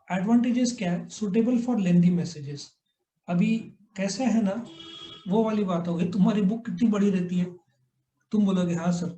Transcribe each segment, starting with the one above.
Advantages क्या है, suitable for lengthy messages. अभी कैसा है ना, वो वाली बात होगी, तुम्हारी बुक कितनी बड़ी रहती है, तुम बोलोगे हाँ सर,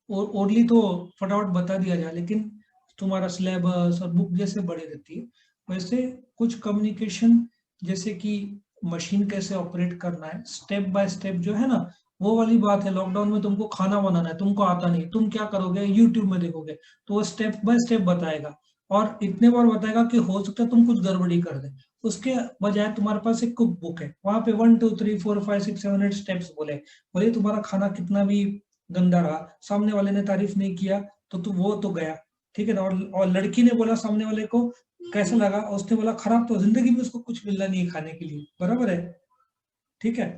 और ओरली तो फटाफट बता दिया जाए, लेकिन तुम्हारा सिलेबस और बुक जैसे बड़ी रहती है, वैसे कुछ कम्युनिकेशन, जैसे कि मशीन कैसे ऑपरेट करना है स्टेप बाय स्टेप जो है ना, वो वाली बात है। लॉकडाउन में तुमको खाना बनाना है, तुमको आता नहीं, तुम क्या करोगे, यूट्यूब में देखोगे, तो वो स्टेप बाय स्टेप बताएगा, और इतने बार बताएगा कि हो सकता है तुम कुछ गड़बड़ी कर दे। उसके बजाय तुम्हारे पास एक कुक बुक है, वहां पे 1 2 3 4 5 6 7 8 स्टेप्स बोले, भले तुम्हारा खाना कितना भी गंदा रहा, सामने वाले ने तारीफ नहीं किया तो वो तो गया, ठीक है ना। और लड़की ने बोला सामने वाले को कैसा लगा, और उसने बोला खराब, तो जिंदगी में उसको कुछ मिलना नहीं है खाने के लिए, बराबर है, ठीक है।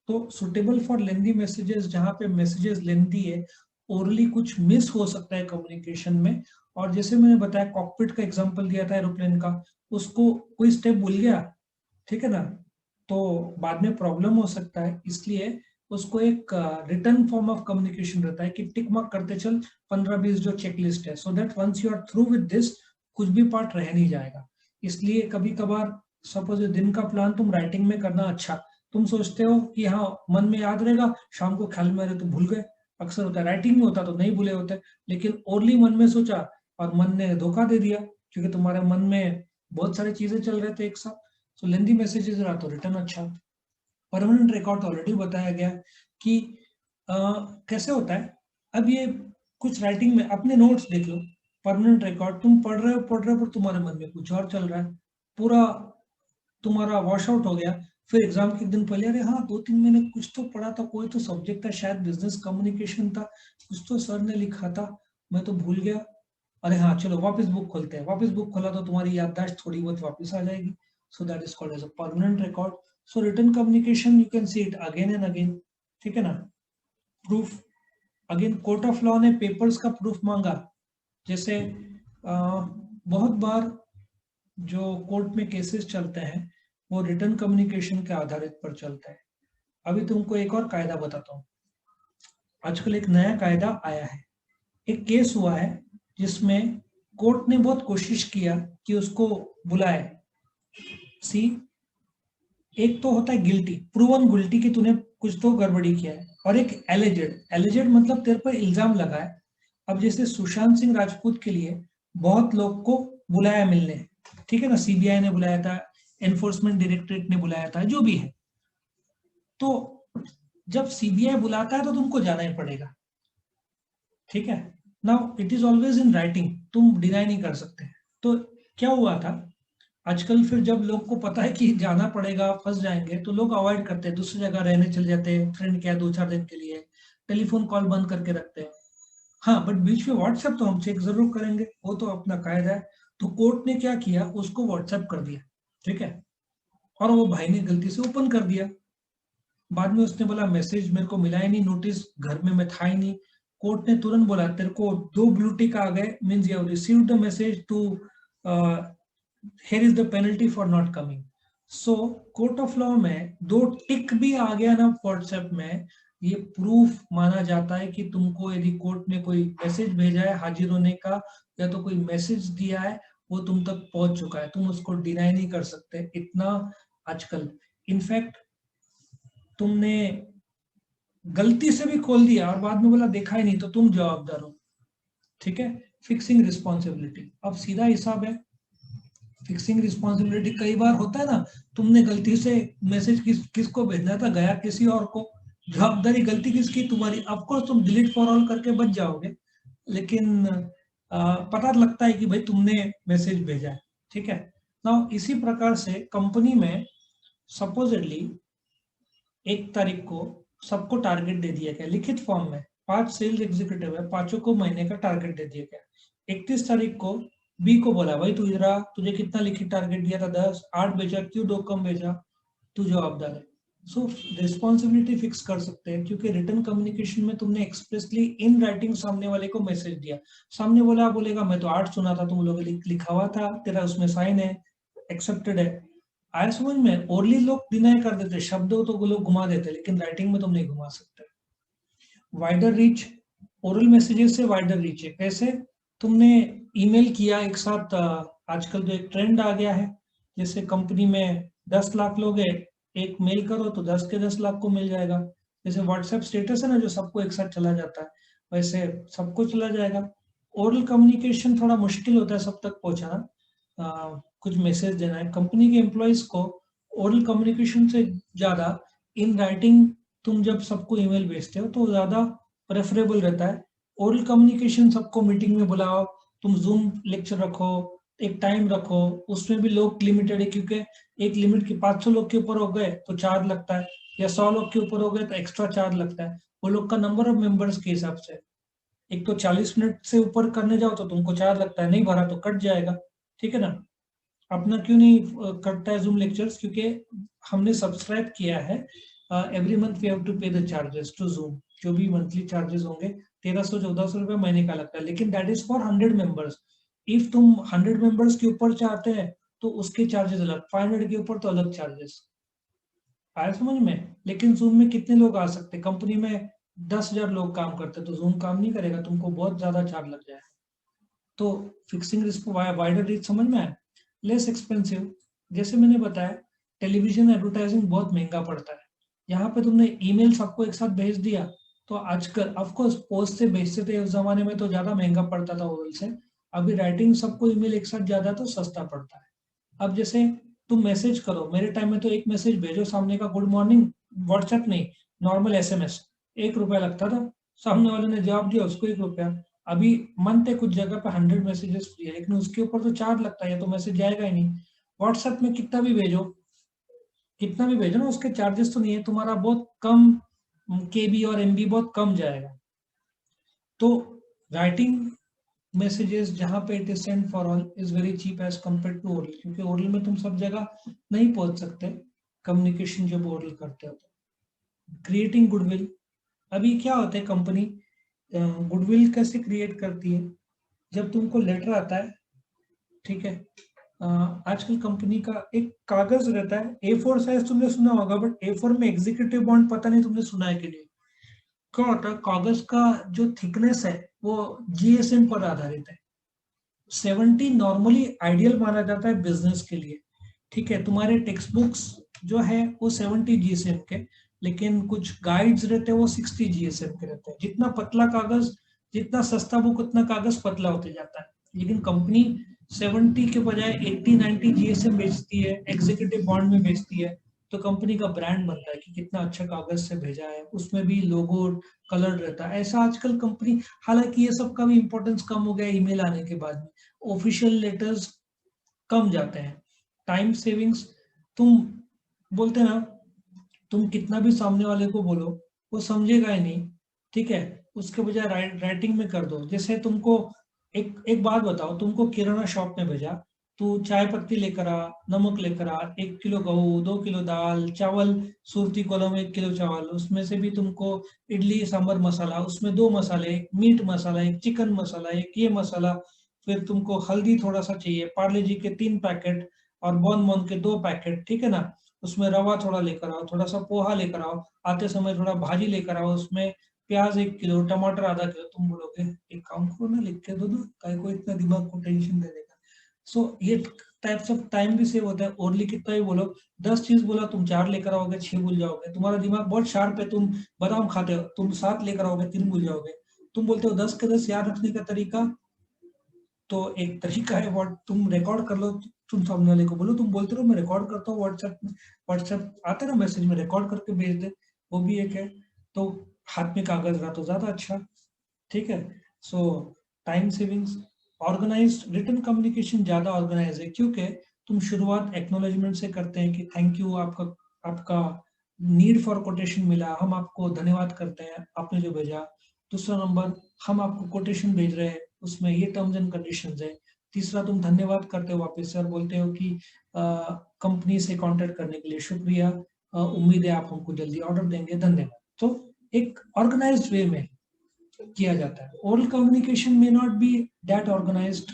तो सुटेबल फॉर लेंदी मैसेजेस, जहाँ पे मैसेजेस लेंदी है, ओरली कुछ मिस हो सकता है कम्युनिकेशन में। और जैसे मैंने बताया, कॉकपिट का एग्जांपल दिया था एरोप्लेन का, उसको कोई स्टेप भूल गया, ठीक है ना, तो बाद में प्रॉब्लम हो सकता है। इसलिए उसको एक रिटर्न फॉर्म ऑफ कम्युनिकेशन रहता है कि टिक मार्क करते चल 15-20 जो चेकलिस्ट है, so that once you are through with this, कुछ भी पार्ट रह नहीं जाएगा। इसलिए कभी कभार सपोज दिन का प्लान तुम राइटिंग में करना, अच्छा तुम सोचते हो कि हाँ मन में याद रहेगा, शाम को ख्याल में आ रहे तो भूल गए, अक्सर होता है, राइटिंग में होता तो नहीं भूले होते, लेकिन ओरली मन में सोचा और मन ने धोखा दे दिया, क्योंकि तुम्हारे मन में बहुत सारी चीजें चल रहे थे एक साथ। सो लेंदी मैसेजेस रहा तो रिटर्न अच्छा। परमानेंट रिकॉर्ड तो ऑलरेडी बताया गया कि अ, कैसे होता है। अब ये कुछ राइटिंग में अपने नोट्स देख लो, परमानेंट रिकॉर्ड, तुम पढ़ रहे हो पर तुम्हारे मन में कुछ और चल रहा है, पूरा तुम्हारा वॉश आउट हो गया। फिर एग्जाम के एक दिन पहले, अरे हाँ 2 3 महीने कुछ तो पढ़ा था, कोई तो सब्जेक्ट था, शायद बिजनेस कम्युनिकेशन था, कुछ तो सर ने लिखा था, मैं तो भूल गया। अरे हाँ चलो वापस बुक खोलते हैं, वापस बुक खोला तो तुम्हारी याददाश्त थोड़ी बहुत वापस आ जाएगी। So that is called as a permanent record. So written communication you can see it again and again, ठीक है ना। Proof, again court of law ने पेपर्स का प्रूफ मांगा, जैसे बहुत बार जो कोर्ट में केसेस चलते हैं वो रिटर्न कम्युनिकेशन के आधारित पर चलते हैं। अभी तुमको एक और कायदा बताता हूँ। आजकल एक नया कायदा आया है, एक केस हुआ है जिसमें कोर्ट ने बहुत कोशिश किया कि उसको बुलाए। सी, एक तो होता है गिल्टी, प्रूवन गिल्टी कि तूने कुछ तो गड़बड़ी किया है, और एक एलिजेड, एलिजेड मतलब तेरे पर इल्जाम लगा है। अब जैसे सुशांत सिंह राजपूत के लिए बहुत लोग को बुलाया मिलने, ठीक है ना, सीबीआई ने बुलाया था, एनफोर्समेंट डायरेक्टरेट ने बुलाया था, जो भी है। तो जब सीबीआई बुलाता है तो तुमको जाना ही पड़ेगा, ठीक है। Now it is always in writing, तुम डिनाई नहीं कर सकते। तो क्या हुआ था, आजकल फिर जब लोग को पता है कि जाना पड़ेगा, फंस जाएंगे, तो लोग अवॉइड करते हैं, दूसरी जगह रहने चले जाते हैं, फ्रेंड क्या 2 4 दिन के लिए, टेलीफोन कॉल बंद करके रखते हैं। हाँ बट बीच में व्हाट्सएप तो हम चेक जरूर करेंगे, वो तो अपना कायदा है। तो कोर्ट ने क्या किया, उसको व्हाट्सएप कर दिया, ठीक है, और वो भाई ने गलती से ओपन कर दिया। बाद में उसने बोला मैसेज मेरे को मिला ही नहीं, नोटिस घर में मैं था ही नहीं। कोर्ट ने तुरंत बोला तेरे को 2 ब्लू टिक आ गए, means you have received the message too, here is the penalty for not coming. So court of law में 2 टिक भी आ गया ना व्हाट्सएप में, ये प्रूफ माना जाता है कि तुमको यदि कोर्ट ने कोई मैसेज भेजा है हाजिर होने का, या तो कोई मैसेज दिया है, वो तुम तक पहुंच चुका है, तुम उसको डिनाई नहीं कर सकते इतना। आजकल इनफैक्ट तुमने गलती से भी खोल दिया और बाद में बोला देखा ही नहीं, तो तुम जवाबदार हो, ठीक है। फिक्सिंग रिस्पॉन्सिबिलिटी, अब सीधा हिसाब है। फिक्सिंग रिस्पॉन्सिबिलिटी कई बार होता है ना, तुमने गलती से मैसेज किसको भेजना था, गया किसी और को, जवाबदारी गलती किसकी, तुम्हारी। ऑफकोर्स तुम डिलीट फॉर ऑल करके बच जाओगे, लेकिन पता लगता है कि भाई तुमने मैसेज भेजा है, ठीक है ना। इसी प्रकार से कंपनी में सपोजिटली 1 तारीख को सबको टारगेट दे दिया गया लिखित फॉर्म में, 5 सेल्स एग्जीक्यूटिव है, पांचों को महीने का टारगेट दे दिया गया। 31 तारीख को बी को बोला भाई तू इधर आ, तुझे कितना लिखित टारगेट दिया था, 10, 8 बेचा, क्यों 2 कम बेचा, तू जवाबदार है। सो रिस्पॉन्सिबिलिटी फिक्स कर सकते हैं, क्योंकि रिटर्न कम्युनिकेशन में तुमने एक्सप्रेसली इन राइटिंग सामने वाले को मैसेज दिया, सामने वाला बोलेगा मैं तो 8 सुना था, तुम लोग लिखा हुआ था, तेरा उसमें साइन है, एक्सेप्टेड है। आया समझ में, ओरली लोग डिनाई कर देते, शब्द हो तो वो लोग घुमा देते, लेकिन राइटिंग में तुम नहीं घुमा सकते। वाइडर रीच, ओरल मैसेजेस से वाइडर रीच है कैसे, तुमने ईमेल किया एक साथ आजकल तो एक ट्रेंड आ गया है, जैसे कंपनी में 10 लाख लोग हैं, एक मेल करो तो 10 के 10 लाख को मिल जाएगा। जैसे व्हाट्सएप स्टेटस है ना, जो सबको एक साथ चला जाता है, वैसे सबको चला जाएगा। ओरल कम्युनिकेशन थोड़ा मुश्किल होता है सब तक पहुंचाना। कुछ मैसेज देना है कंपनी के एम्प्लॉयज को, ओरल कम्युनिकेशन से ज्यादा इन राइटिंग तुम जब सबको ईमेल भेजते हो तो ज्यादा प्रेफरेबल रहता है। ओरल कम्युनिकेशन सबको मीटिंग में बुलाओ, तुम जूम लेक्चर रखो, एक टाइम रखो, उसमें भी लोग लिमिटेड है, क्योंकि एक लिमिट के 500 लोग के ऊपर हो गए तो चार्ज लगता है, या 100 लोग के ऊपर हो गए तो एक्स्ट्रा चार्ज लगता है, वो लोग का नंबर ऑफ मेंबर्स के हिसाब से। एक तो 40 मिनट से ऊपर करने जाओ तो तुमको चार्ज लगता है, नहीं भरा तो कट जाएगा, ठीक है ना। अपना क्यों नहीं कटता है जूम लेक्चर्स, क्योंकि हमने सब्सक्राइब किया है, every month we have to pay the charges to Zoom, जो भी मंथली चार्जेस होंगे 1300-1400 रुपये महीने का लगता है, लेकिन that is for 100 members. If तुम 100 मेंबर्स के ऊपर चाहते हैं तो उसके चार्जेस अलग, 500 के ऊपर तो अलग चार्जेस। आया समझ में। लेकिन जूम में कितने लोग आ सकते, कंपनी में 10,000 लोग काम करते, तो जूम काम नहीं करेगा, तुमको बहुत ज्यादा चार्ज लग जाएगा। तो फिक्सिंग रिस्क वाइडर रीच समझ में आया, लेस एक्सपेंसिव। जैसे मैंने बताया, टेलीविजन एडवर्टाइजिंग बहुत महंगा पड़ता है। यहाँ पे तुमने ईमेल सबको एक साथ भेज दिया, तो आजकल ऑफकोर्स पोस्ट से भेजते थे उस जमाने में तो ज्यादा महंगा पड़ता था ओरल से। अभी राइटिंग सबको ईमेल एक साथ ज्यादा तो सस्ता पड़ता है। अब जैसे तुम मैसेज करो, मेरे टाइम में तो एक मैसेज भेजो सामने का, गुड मॉर्निंग, व्हाट्सएप नहीं, नॉर्मल एसएमएस, 1 रुपया लगता था, सामने वाले ने जवाब दिया उसको 1 रुपया। अभी मंथ है कुछ जगह पे 100 मैसेजेस फ्री है, लेकिन उसके ऊपर तो चार्ज लगता है, या तो मैसेज जाएगा ही नहीं। व्हाट्सएप में कितना भी भेजो ना, उसके चार्जेस तो नहीं है, तुम्हारा बहुत कम केबी और एमबी बहुत कम जाएगा। तो राइटिंग मैसेजेस जहाँ पे it is sent for all is very cheap as compare to oral, क्योंकि ओरल में तुम सब जगह नहीं पहुंच सकते कम्युनिकेशन जब ओरल करते हो तो। क्रिएटिंग गुडविल, अभी क्या होता है, कंपनी गुडविल कैसे क्रिएट करती है, जब तुमको लेटर आता है, ठीक है, आजकल कंपनी का एक कागज रहता है A4 साइज, तुमने सुना होगा, बट A4 में एग्जीक्यूटिव बॉन्ड पता नहीं तुमने सुना है कि नहीं। क्या होता है, कागज का जो थिकनेस है वो GSM पर आधारित है। 70 नॉर्मली आइडियल माना जाता है बिजनेस के लिए, ठीक है। तुम्हारे टेक्स्ट बुक्स जो है वो 70 GSM के, लेकिन कुछ गाइड्स रहते हैं वो 60 GSM के रहते हैं। जितना पतला कागज, जितना सस्ता बुक, उतना कागज पतला होते जाता है। लेकिन कंपनी 70 के बजाय 80-90 GSM बेचती है, एग्जीक्यूटिव बॉन्ड में बेचती है, तो कंपनी का ब्रांड बनता है कि कितना अच्छा कागज से भेजा है, उसमें भी लोगो कलर रहता है। ऐसा आजकल कंपनी, हालांकि ये सब का भी इंपॉर्टेंस कम हो गया ईमेल आने के बाद में, ऑफिशियल लेटर्स कम जाते हैं। टाइम सेविंग्स, तुम बोलते ना, तुम कितना भी सामने वाले को बोलो वो समझेगा ही नहीं, ठीक है। उसके बजाय राइटिंग में कर दो। जैसे तुमको एक एक बात बताओ, तुमको किराना शॉप में भेजा, तू चाय पत्ती लेकर आ, नमक लेकर आ, 1 किलो गेहूँ, 2 किलो दाल, चावल, सूरती कॉलम 1 किलो चावल, उसमें से भी तुमको इडली सांभर मसाला, उसमें 2 मसाले, एक मीट मसाला, एक चिकन मसाला, एक ये मसाला, फिर तुमको हल्दी थोड़ा सा चाहिए, पार्ले जी के 3 पैकेट और बॉन बॉन के 2 पैकेट, ठीक है ना। उसमें रवा थोड़ा लेकर आओ, थोड़ा सा पोहा लेकर आओ, आते समय थोड़ा भाजी लेकर आओ, उसमें प्याज 1 किलो, टमाटर आधा किलो। तुम बोलोगे एक काम करो ना, लिख के दो ना, काय को इतना दिमाग को टेंशन दे देगा। सो ये टाइप्स ऑफ टाइम भी सेव होता है। ओरली कितना ही बोलो, 10 चीज बोला तुम 4 लेकर आओगे, 6 भूल जाओगे। तुम्हारा दिमाग बहुत शार्प है, तुम बादाम खाते हो, तुम 7 लेकर आओगे, 3 भूल जाओगे। तुम बोलते हो 10 के 10 याद रखने का तरीका, तो एक तरीका है व्हाट, तुम रिकॉर्ड कर लो, तुम सामने वाले को बोलो, तुम बोलते रहो मैं रिकॉर्ड करता हूँ व्हाट्सएप में, व्हाट्सएप आते ना मैसेज में, रिकॉर्ड करके भेज दे, वो भी एक है। तो हाथ में कागज रहा तो ज्यादा अच्छा, ठीक है। So time savings, organise written communication ज्यादा ऑर्गेनाइज है, क्योंकि तुम शुरुआत एक्नोलेजमेंट से करते हैं कि थैंक यू, आपका आपका नीड फॉर कोटेशन मिला, हम आपको धन्यवाद करते हैं आपने जो भेजा। दूसरा नंबर, हम आपको कोटेशन भेज रहे हैं, उसमें ये टर्म्स एंड कंडीशंस है। तीसरा, तुम धन्यवाद करते हो वापस से और बोलते हो कि कंपनी से कांटेक्ट करने के लिए शुक्रिया, उम्मीद है आप हमको जल्दी ऑर्डर देंगे, धन्यवाद। तो एक ऑर्गेनाइज्ड वे में किया जाता है। ओरल कम्युनिकेशन में not be that organised,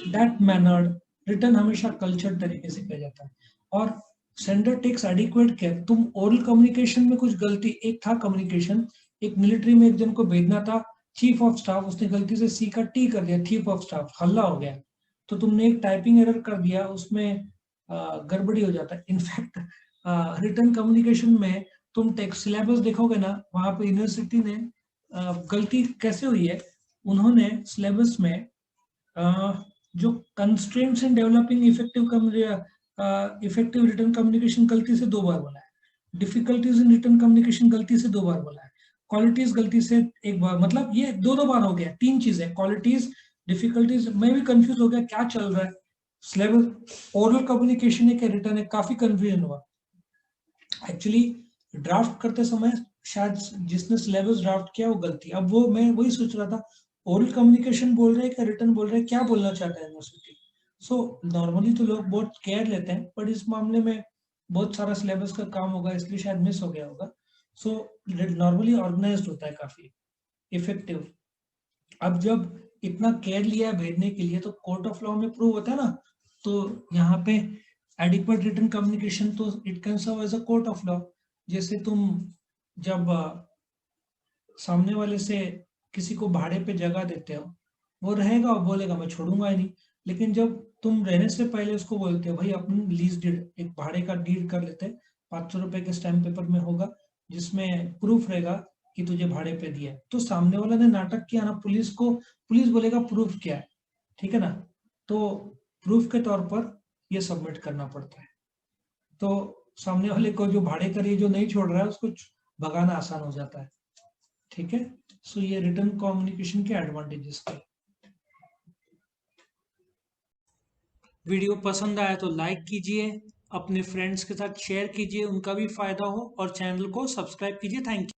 that mannered. Written हमेशा कल्चर तरीके से किया जाता है, और सेंडर टेक्स एडिक्वेट केयर। तुम ओरल कम्युनिकेशन में कुछ गलती, एक था कम्युनिकेशन, एक मिलिट्री में एक जन को भेजना था, चीफ ऑफ स्टाफ, उसने गलती से सी का टी कर दिया, चीफ ऑफ स्टाफ, हल्ला हो गया। तो तुमने एक टाइपिंग एरर कर दिया, उसमें गड़बड़ी हो जाता है। इनफैक्ट रिटर्न कम्युनिकेशन में तुम टेक्स्ट सिलेबस देखोगे ना, वहां पे यूनिवर्सिटी ने गलती कैसे हुई है, उन्होंने सिलेबस में जो constraints in developing effective return communication गलती से 2 बार बोला है, डिफिकल्टीज इन रिटर्न कम्युनिकेशन गलती से 2 बार बोला है, क्वालिटीज गलती से 1 बार, मतलब ये 2 बार हो गया। 3 चीजें, क्वालिटीज, डिफिकल्टीज। मैं भी कंफ्यूज हो गया क्या चल रहा है, सिलेबस ओरल कम्युनिकेशन है क्या रिटर्न है, काफी कंफ्यूजन हुआ। एक्चुअली ड्राफ्ट करते समय शायद जिसने सिलेबस ड्राफ्ट किया वो गलती। अब वो मैं वही सोच रहा था, ओरल कम्युनिकेशन बोल रहे हैं क्या रिटर्न बोल रहे हैं, क्या बोलना चाहता है यूनिवर्सिटी। सो नॉर्मली तो लोग बहुत केयर लेते हैं, बट इस मामले में बहुत सारा सिलेबस का काम होगा, इसलिए शायद मिस हो गया होगा। सो नॉर्मली ऑर्गेनाइज्ड होता है काफी इफेक्टिव। अब जब इतना केयर लिया है भेजने के लिए, तो कोर्ट ऑफ लॉ में प्रूव होता है ना। तो यहाँ पे एडिक्वेट रिटन कम्युनिकेशन, तो it can serve as a court of law. जैसे तुम जब सामने वाले से किसी को भाड़े पे जगह देते हो, वो रहेगा और बोलेगा मैं छोड़ूंगा ही नहीं। लेकिन जब तुम रहने से पहले उसको बोलते हो भाई अपन लीज डीड, एक भाड़े का डीड कर लेते हैं, 500 रुपए के स्टैम्प पेपर में होगा, जिसमें प्रूफ रहेगा कि तुझे भाड़े पे दिया है, तो सामने वाला ने नाटक किया ना, पुलिस बोलेगा प्रूफ क्या है, ठीक है ना। तो प्रूफ के तौर पर ये सबमिट करना पड़ता है। तो सामने वाले को जो भाड़े कर जो नहीं छोड़ रहा है, उसको भगाना आसान हो जाता है। ठीक है। सो ये रिटर्न कम्युनिकेशन के एडवांटेजेस थे। वीडियो पसंद आया तो लाइक कीजिए, अपने फ्रेंड्स के साथ शेयर कीजिए, उनका भी फायदा हो, और चैनल को सब्सक्राइब कीजिए। Thank you.